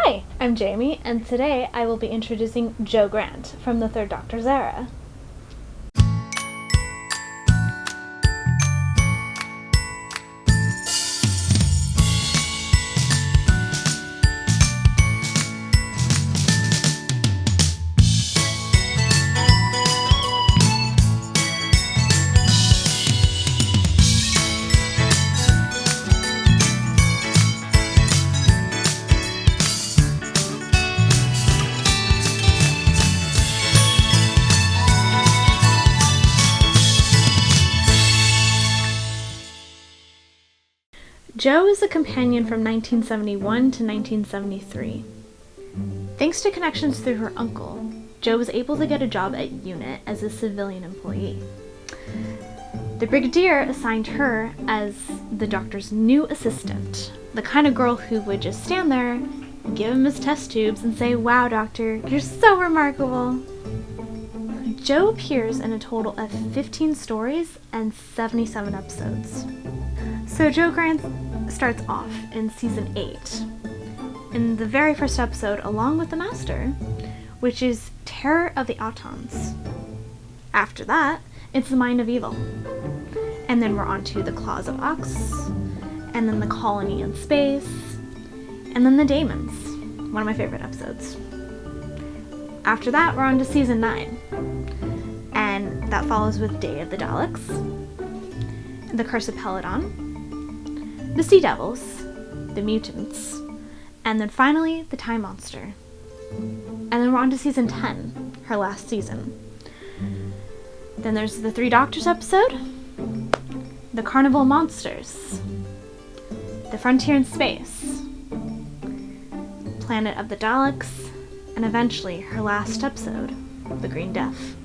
Hi, I'm Jamie, and today I will be introducing Jo Grant from the Third Doctor's era. Jo is a companion from 1971 to 1973. Thanks to connections through her uncle, Jo was able to get a job at UNIT as a civilian employee. The Brigadier assigned her as the Doctor's new assistant, the kind of girl who would just stand there, give him his test tubes, and say, "Wow, Doctor, you're so remarkable." Jo appears in a total of 15 stories and 77 episodes. So Jo Grant starts off in season 8, in the very first episode, along with the Master, which is Terror of the Autons. After that, it's the Mind of Evil. And then we're on to the Claws of Ox, and then the Colony in Space, and then the Daemons, one of my favorite episodes. After that, we're on to season 9, and that follows with Day of the Daleks, the Curse of Peladon, the Sea Devils, the Mutants, and then finally the Time Monster. And then we're on to season 10, her last season. Then there's the Three Doctors episode, the Carnival Monsters, the Frontier in Space, Planet of the Daleks, and eventually her last episode, the Green Death.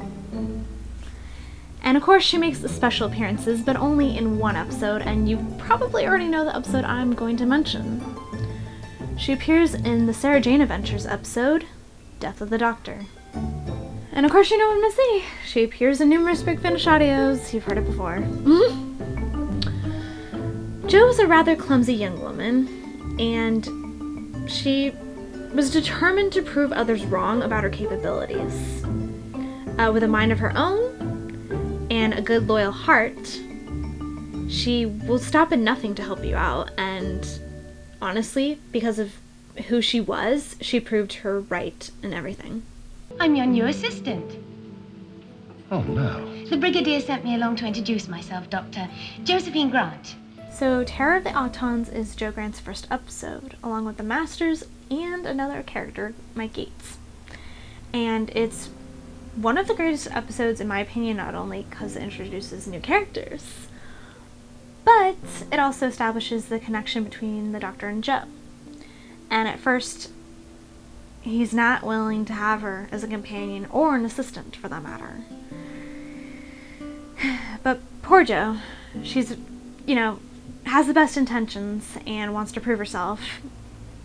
And of course she makes special appearances, but only in one episode, and you probably already know the episode I'm going to mention. She appears in the Sarah Jane Adventures episode, Death of the Doctor. And of course you know what I'm gonna say. She appears in numerous Big Finish audios. You've heard it before. Jo was a rather clumsy young woman, and she was determined to prove others wrong about her capabilities. With a mind of her own, and a good loyal heart, she will stop at nothing to help you out, and honestly, because of who she was, she proved her right in everything. I'm your new assistant. Oh, no. The Brigadier sent me along to introduce myself, Dr. Josephine Grant. So, Terror of the Autons is Jo Grant's first episode, along with the Masters and another character, Mike Gates. And it's one of the greatest episodes, in my opinion, not only because it introduces new characters, but it also establishes the connection between the Doctor and Jo. And at first, he's not willing to have her as a companion or an assistant, for that matter. But poor Jo, she's, has the best intentions and wants to prove herself,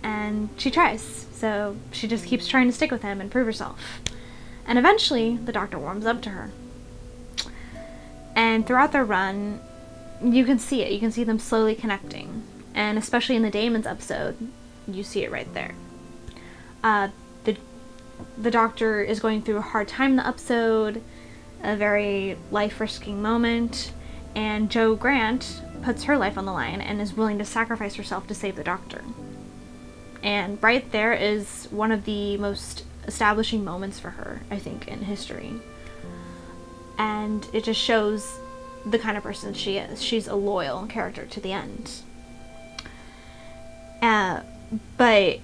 and she tries. So she just keeps trying to stick with him and prove herself. And eventually, the Doctor warms up to her. And throughout their run, you can see it. You can see them slowly connecting. And especially in the Daemons episode, you see it right there. The Doctor is going through a hard time in the episode, a very life-risking moment, and Jo Grant puts her life on the line and is willing to sacrifice herself to save the Doctor. And right there is one of the most establishing moments for her, I think, in history. And it just shows the kind of person she is. She's a loyal character to the end. But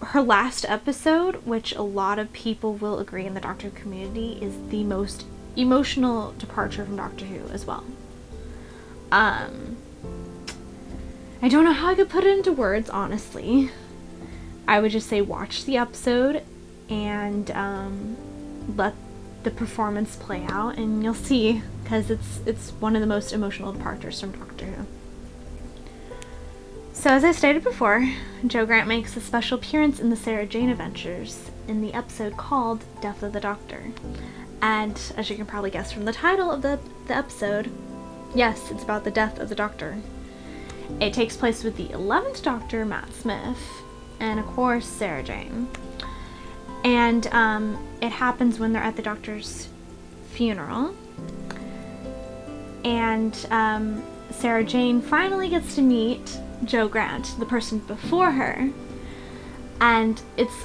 her last episode, which a lot of people will agree in the Doctor community, is the most emotional departure from Doctor Who as well. I don't know how I could put it into words, honestly. I would just say watch the episode and let the performance play out, and you'll see, because it's one of the most emotional departures from Doctor Who. So as I stated before, Jo Grant makes a special appearance in the Sarah Jane Adventures in the episode called Death of the Doctor. And as you can probably guess from the title of the episode, yes, it's about the death of the Doctor. It takes place with the 11th Doctor, Matt Smith, and of course Sarah Jane. And it happens when they're at the doctor's funeral. And Sarah Jane finally gets to meet Joe Grant, the person before her. And it's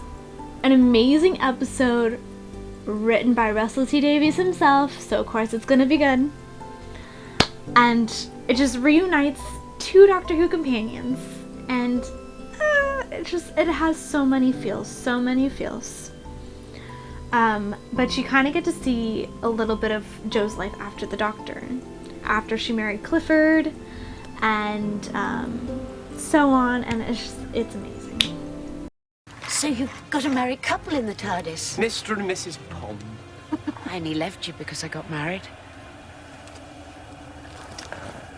an amazing episode written by Russell T Davies himself, so of course it's gonna be good. And it just reunites two Doctor Who companions, and it has so many feels. But you kind of get to see a little bit of Joe's life after the Doctor, after she married Clifford, and so on, and it's amazing. So you've got a married couple in the TARDIS? Mr. and Mrs. Pond. I only left you because I got married.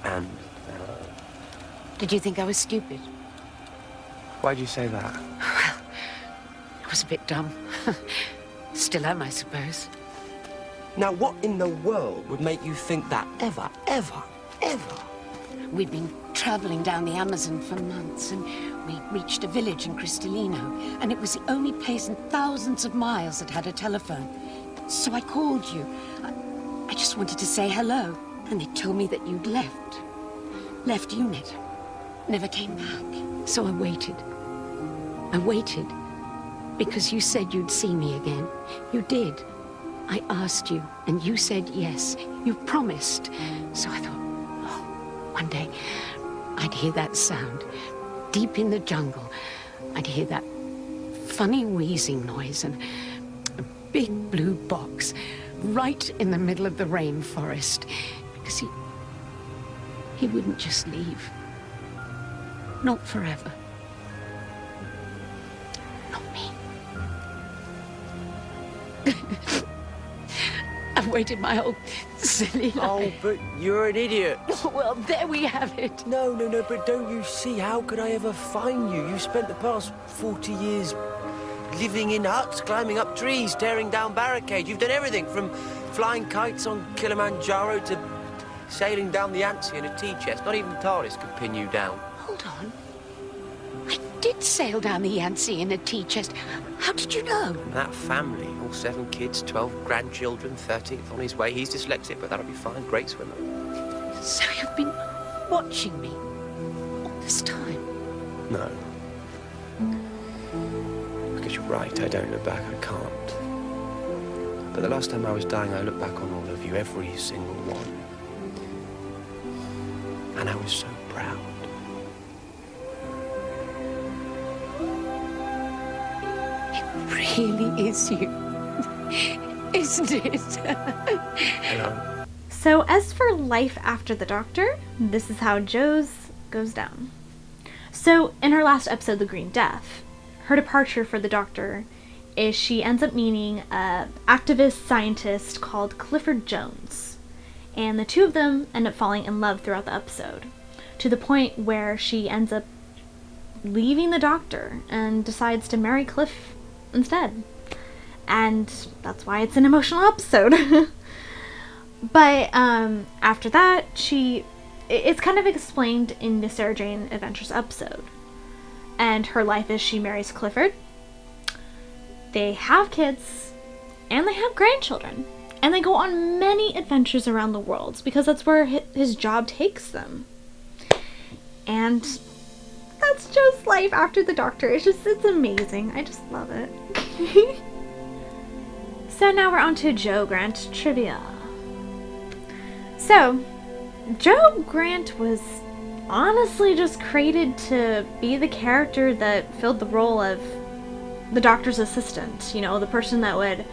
And Did you think I was stupid? why'd you say that? Well, I was a bit dumb. Still am, I suppose. Now, what in the world would make you think that ever? We'd been traveling down the Amazon for months, and we reached a village in Cristalino, and it was the only place in thousands of miles that had a telephone. So I called you. I just wanted to say hello, and they told me that you'd left UNIT, never came back. So I waited because you said you'd see me again. You did. I asked you, and you said yes. You promised. So I thought, one day I'd hear that sound deep in the jungle. I'd hear that funny wheezing noise and a big blue box right in the middle of the rainforest, because he wouldn't just leave. Not forever. Not me. I've waited my whole silly life. Oh, but you're an idiot. Well, there we have it. No, but don't you see? How could I ever find you? You spent the past 40 years living in huts, climbing up trees, tearing down barricades. You've done everything from flying kites on Kilimanjaro to sailing down the Yangtze in a tea chest. Not even the TARDIS could pin you down. Hold on. I did sail down the Yangtze in a tea chest. How did you know? That family, all 7 kids, 12 grandchildren, 13th on his way. He's dyslexic, but that'll be fine. Great swimmer. So you've been watching me all this time? No. I guess you're right. I don't look back. I can't. But the last time I was dying, I looked back on all of you, every single one. And I was so proud. It really is you, isn't it? Hello. So as for life after the Doctor, this is how Jo's goes down. So in her last episode, The Green Death, her departure for the Doctor is she ends up meeting an activist scientist called Clifford Jones. And the two of them end up falling in love throughout the episode, to the point where she ends up leaving the Doctor and decides to marry Cliff instead. And that's why it's an emotional episode. But after that, it's kind of explained in the Sarah Jane Adventures episode. And her life is she marries Clifford, they have kids, and they have grandchildren. And they go on many adventures around the world, because that's where his job takes them. And that's just life after the Doctor. It's amazing. I just love it. So now we're on to Joe Grant trivia. So, Joe Grant was honestly just created to be the character that filled the role of the Doctor's assistant. You know, the person that would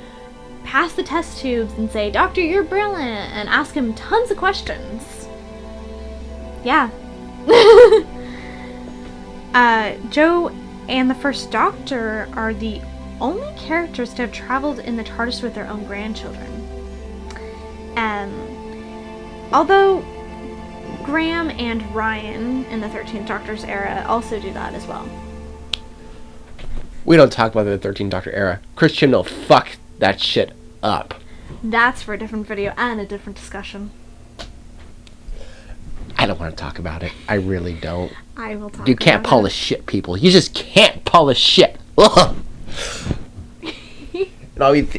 pass the test tubes and say, "Doctor, you're brilliant," and ask him tons of questions. Yeah. Joe and the First Doctor are the only characters to have traveled in the TARDIS with their own grandchildren. Although Graham and Ryan in the 13th Doctor's era also do that as well. We don't talk about the 13th Doctor era. Chris Chibnall fucked that shit up. That's for a different video and a different discussion. I don't don't want to talk about it. I really don't. I will talk You can't about polish shit, people. You just can't polish shit. Ugh.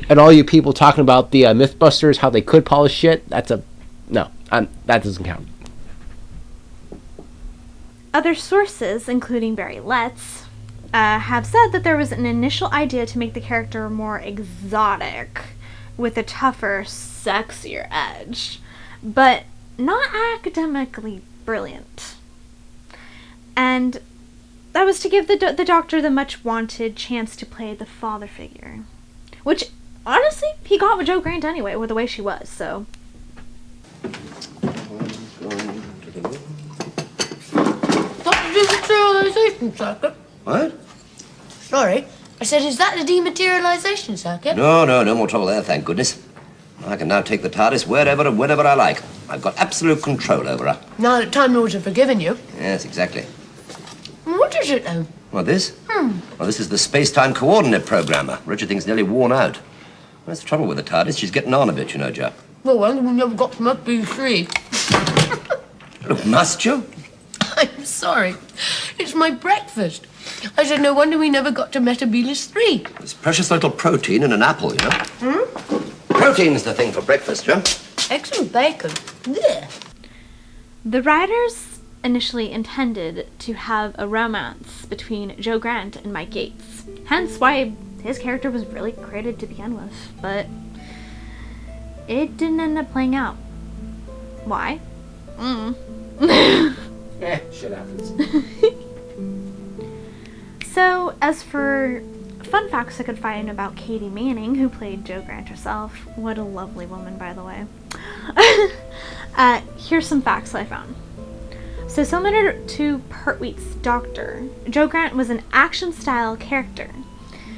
And all you people talking about the Mythbusters, how they could polish shit, that doesn't count. Other sources, including Barry Letts, have said that there was an initial idea to make the character more exotic, with a tougher, sexier edge, but not academically brilliant. And that was to give the Doctor the much-wanted chance to play the father figure. Which, honestly, he got with Jo Grant anyway, with the way she was, so... Dematerialization circuit. What? Sorry. I said, is that the dematerialization circuit? No more trouble there, thank goodness. I can now take the TARDIS wherever and whenever I like. I've got absolute control over her. Now that Time Lords have forgiven you. Yes, exactly. What is it, then? What, this? Well, this is the space-time coordinate programmer. Richard thinks nearly worn out. What's the trouble with the TARDIS? She's getting on a bit, you know, Jo. Well, we never got from FB3. Look, must you? I'm sorry. It's my breakfast. I said, no wonder we never got to Metabolus 3. There's precious little protein in an apple, you know. Protein's the thing for breakfast, Jo. Eggs and bacon. Blech. The writers initially intended to have a romance between Jo Grant and Mike Yates, hence why his character was really created to begin with, but it didn't end up playing out. Why? Shit happens. So, as for fun facts I could find about Katie Manning, who played Jo Grant herself, what a lovely woman, by the way. Here's some facts I found. So, similar to Pertwee's Doctor, Jo Grant was an action-style character,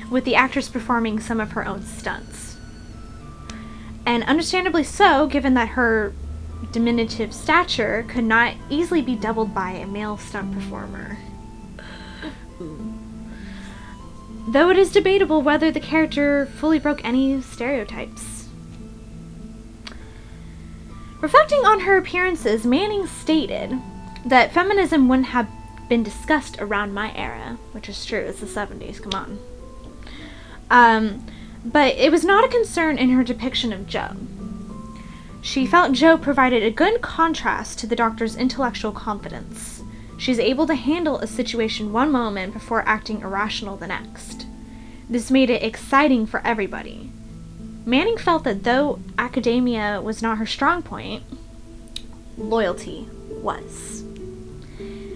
with the actress performing some of her own stunts. And understandably so, given that her diminutive stature could not easily be doubled by a male stunt performer. Though it is debatable whether the character fully broke any stereotypes. Reflecting on her appearances, Manning stated that feminism wouldn't have been discussed around my era, which is true, it's the 70s, come on. But it was not a concern in her depiction of Jo. She felt Jo provided a good contrast to the Doctor's intellectual confidence. She's able to handle a situation one moment before acting irrational the next. This made it exciting for everybody. Manning felt that though academia was not her strong point, loyalty was.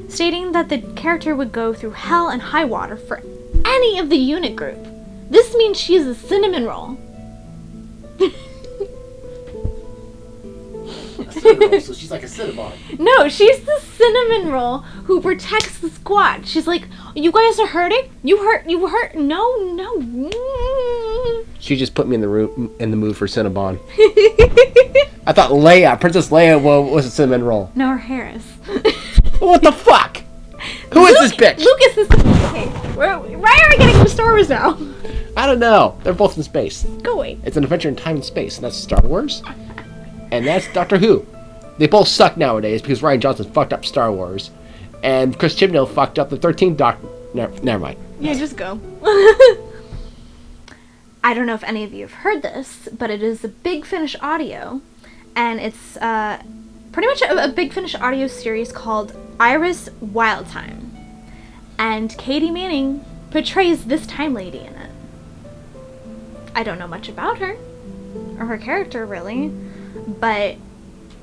Stating that the character would go through hell and high water for any of the unit group. This means she is a cinnamon roll. So she's like a Cinnabon. No, she's the cinnamon roll who protects the squad. She's like, you guys are hurting? You hurt? No. She just put me in the mood for Cinnabon. I thought Princess Leia was a cinnamon roll. No, her hair is. What the fuck? Who is this bitch? Lucas is. Okay, why are we getting into Star Wars now? I don't know. They're both in space. Go away. It's an adventure in time and space, and that's Star Wars. And that's Doctor Who. They both suck nowadays because Rian Johnson fucked up Star Wars, and Chris Chibnall fucked up the 13th Doctor. Never mind. Yeah, just go. I don't know if any of you have heard this, but it is a Big Finish audio, and it's pretty much a Big Finish audio series called Iris Wildtime, and Katie Manning portrays this Time Lady in it. I don't know much about her, or her character really, but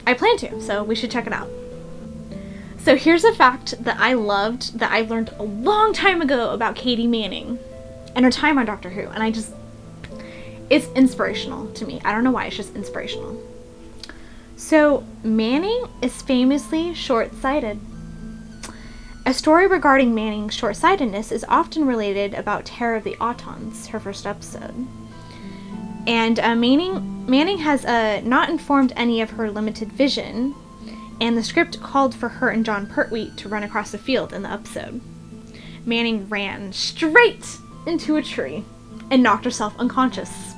I plan to, so we should check it out. So here's a fact that I loved, that I learned a long time ago about Katie Manning and her time on Doctor Who, and it's inspirational to me. I don't know why, it's just inspirational. So Manning is famously short-sighted. A story regarding Manning's short-sightedness is often related about Terror of the Autons, her first episode. And Manning has not informed any of her limited vision, and the script called for her and John Pertwee to run across the field in the episode. Manning ran straight into a tree and knocked herself unconscious.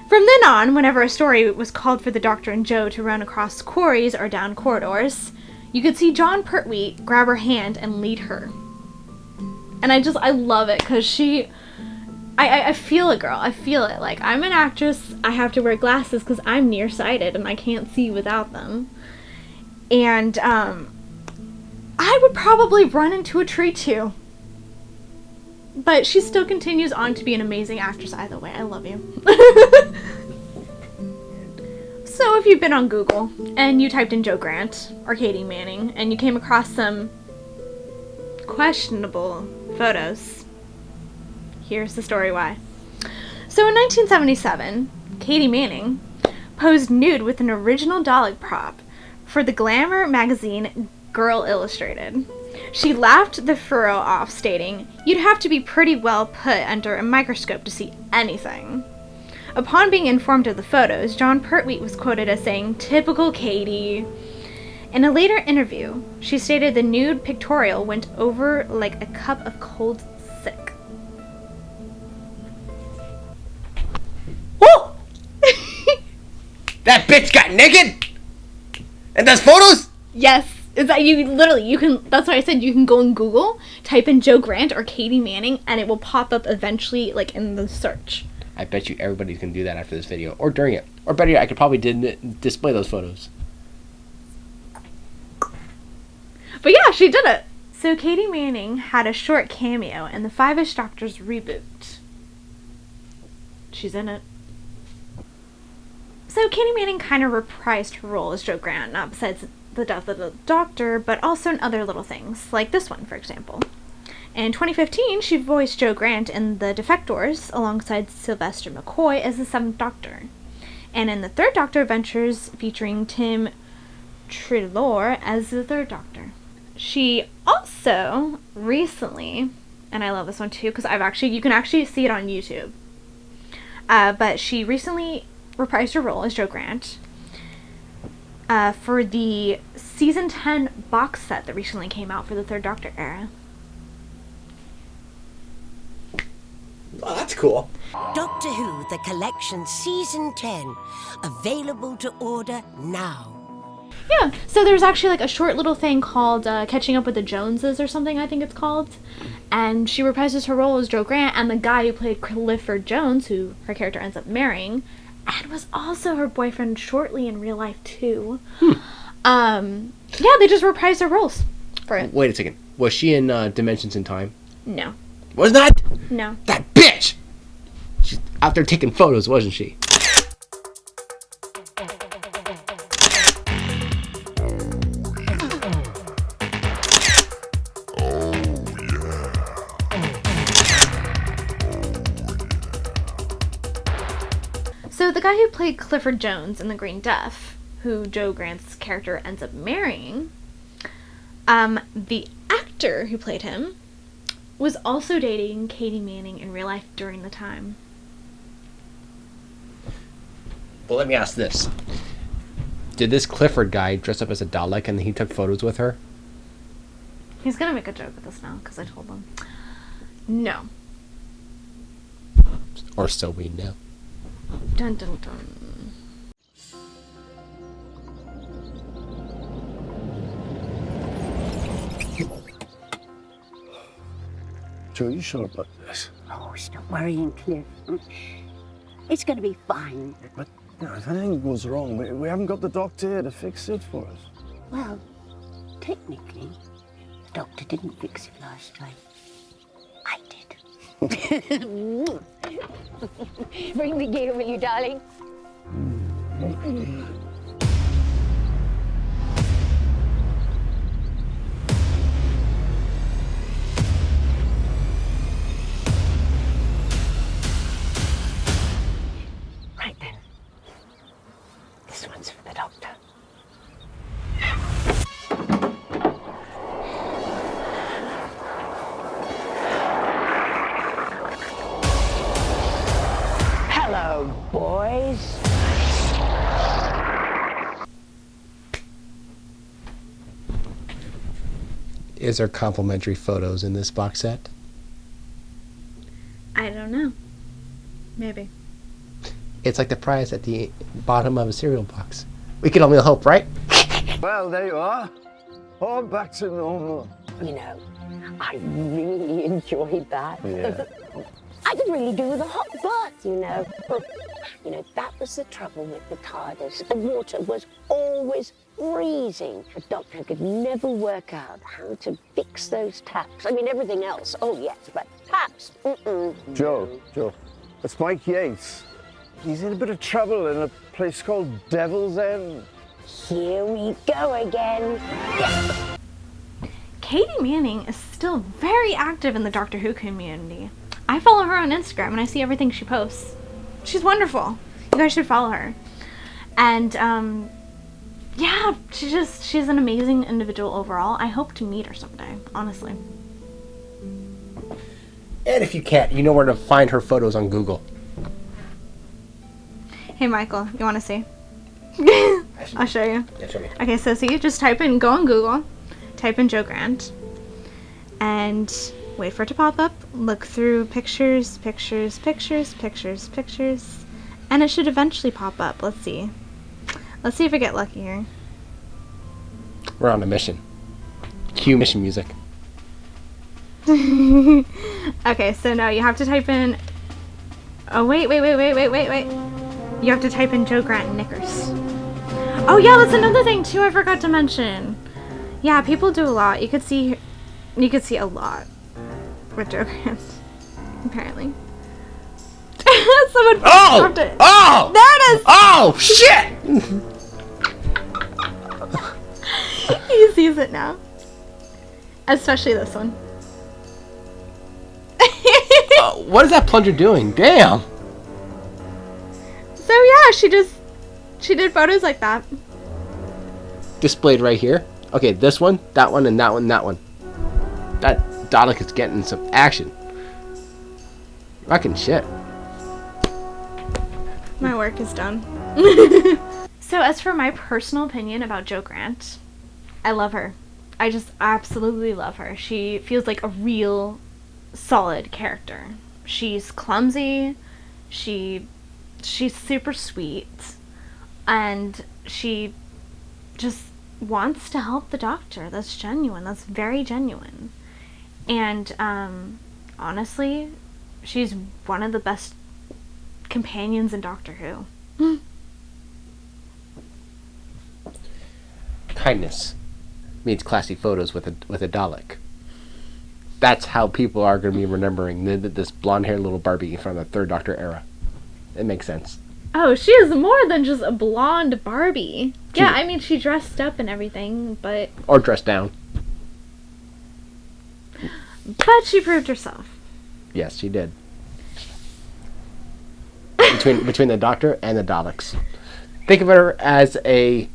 From then on, whenever a story was called for the Doctor and Joe to run across quarries or down corridors, you could see John Pertwee grab her hand and lead her. And I love it, because I feel it, girl. I feel it. Like, I'm an actress, I have to wear glasses because I'm nearsighted and I can't see without them. And, I would probably run into a tree too. But she still continues on to be an amazing actress either way. I love you. So if you've been on Google and you typed in Joe Grant or Katie Manning and you came across some questionable photos, here's the story why. So in 1977, Katie Manning posed nude with an original Dalek prop for the glamour magazine Girl Illustrated. She laughed the furrow off, stating, "You'd have to be pretty well put under a microscope to see anything." Upon being informed of the photos, John Pertwee was quoted as saying, "Typical Katie." In a later interview, she stated the nude pictorial went over like a cup of cold sick. Woo! That bitch got naked? And there's photos? Yes. Is that you can, that's why I said you can go on Google, type in Joe Grant or Katie Manning, and it will pop up eventually, like, in the search. I bet you everybody's going to do that after this video, or during it. Or better yet, I could probably display those photos. But yeah, she did it. So Katie Manning had a short cameo in the Five-ish Doctors reboot. She's in it. So Katie Manning kind of reprised her role as Joe Grant, not besides the death of the Doctor, but also in other little things, like this one, for example. In 2015, she voiced Joe Grant in The Defectors alongside Sylvester McCoy as the Seventh Doctor. And in the Third Doctor Adventures, featuring Tim Treloar as the Third Doctor. She also recently, and I love this one too, because you can actually see it on YouTube, but she recently reprised her role as Joe Grant for the season 10 box set that recently came out for the Third Doctor era. Oh, that's cool. Doctor Who, The Collection, Season 10. Available to order now. Yeah, so there's actually like a short little thing called Catching Up with the Joneses or something, I think it's called. And she reprises her role as Joe Grant, and the guy who played Clifford Jones, who her character ends up marrying, and was also her boyfriend shortly in real life too. Yeah, they just reprised their roles for it. Wait a second. Was she in Dimensions in Time? No. Was not? No. That bitch! She's out there taking photos, wasn't she? So the guy who played Clifford Jones in The Green Death, who Joe Grant's character ends up marrying, the actor who played him was also dating Katie Manning in real life during the time. Well, let me ask this. Did this Clifford guy dress up as a Dalek and he took photos with her? He's gonna make a joke with us now, because I told him. No. Or so we know. Dun dun dun. Joe, are you sure about this? Oh, stop worrying, Cliff. It's going to be fine. But you know, if anything goes wrong, we haven't got the doctor here to fix it for us. Well, technically, the doctor didn't fix it last time. I did. Bring the gear, will you, darling? Right then. This one's for the doctor. Hello, boys. Is there complimentary photos in this box set? I don't know. Maybe. It's like the prize at the bottom of a cereal box. We can only hope, right? Well, there you are. All back to normal. You know, I really enjoyed that. Yeah. I could really do with a hot bath, you know. You know, that was the trouble with the TARDIS. The water was always freezing. The doctor could never work out how to fix those taps. I mean, everything else, oh yes, but taps, Joe, it's Mike Yates. He's in a bit of trouble in a place called Devil's End. Here we go again. Katie Manning is still very active in the Doctor Who community. I follow her on Instagram and I see everything she posts. She's wonderful. You guys should follow her. And yeah, she's an amazing individual overall. I hope to meet her someday, honestly. And if you can't, you know where to find her photos on Google. Hey Michael, you want to see? I'll show you. Yeah, show me. Okay, so see, just go on Google, type in Joe Grant, and wait for it to pop up. Look through pictures, and it should eventually pop up. Let's see. Let's see if I get lucky here. We're on a mission. Cue mission music. Okay, so now you have to type in... Oh, wait. You have to type in Joe Grant Knickers. Oh yeah, that's another thing too I forgot to mention. Yeah, people do a lot. You could see a lot with Joe Grant, apparently. Someone dropped it. Oh! There it is! Oh, shit! He sees it now. Especially this one. What is that plunger doing? Damn! So yeah, she did photos like that. Displayed right here. Okay, this one, that one, and that one, and that one. That Dalek is getting some action. Fucking shit. My work is done. So as for my personal opinion about Joe Grant, I love her. I just absolutely love her. She feels like a real solid character. She's clumsy. She's super sweet. And she just wants to help the Doctor. That's genuine. That's very genuine. And honestly, she's one of the best companions in Doctor Who. Kindness means classy photos with a Dalek. That's how people are going to be remembering this blonde-haired little Barbie from the Third Doctor era. It makes sense. Oh, she is more than just a blonde Barbie. Yeah, I mean, she dressed up and everything, but... Or dressed down. But she proved herself. Yes, she did. Between the Doctor and the Daleks. Think of her as a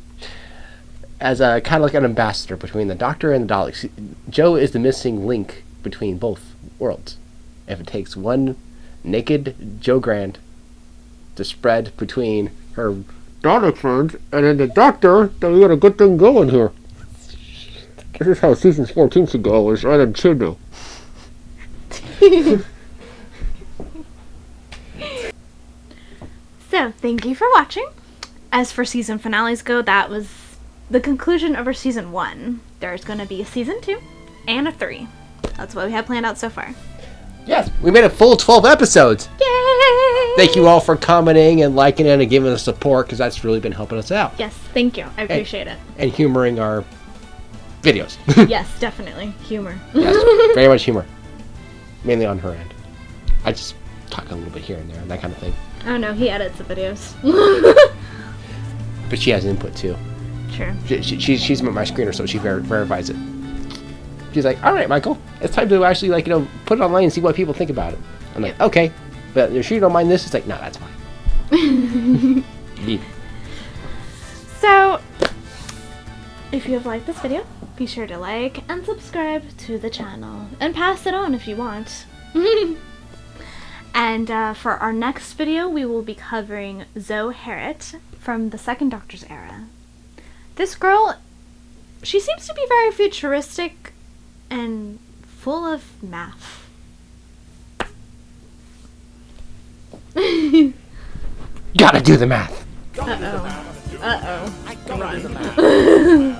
kind of like an ambassador between the Doctor and the Daleks. Jo is the missing link between both worlds. If it takes one naked Jo Grant to spread between her Dalek friends and then the Doctor, then we got a good thing going here. This is how season 14 should go, is right on Chino. So, thank you for watching. As for season finales go, that was the conclusion of our season 1. There's going to be a season 2 and a 3. That's what we have planned out so far. Yes, we made a full 12 episodes. Yay! Thank you all for commenting and liking it and giving us support, because that's really been helping us out. Yes, thank you. I appreciate it. And humoring our videos. Yes, definitely. Humor. Yes, very much humor. Mainly on her end. I just talk a little bit here and there, that kind of thing. Oh no, he edits the videos. But she has input too. Sure. She's my screener, so she verifies it. She's like, all right, Michael, it's time to actually, like, put it online and see what people think about it. I'm like, okay, but if you don't mind this, it's like, no, that's fine. Yeah. So, if you have liked this video, be sure to like and subscribe to the channel. And pass it on if you want. And for our next video, we will be covering Zoe Harriet from the Second Doctor's era. This girl, she seems to be very futuristic and full of math. Gotta do the math. Uh-oh. Uh-oh. Run.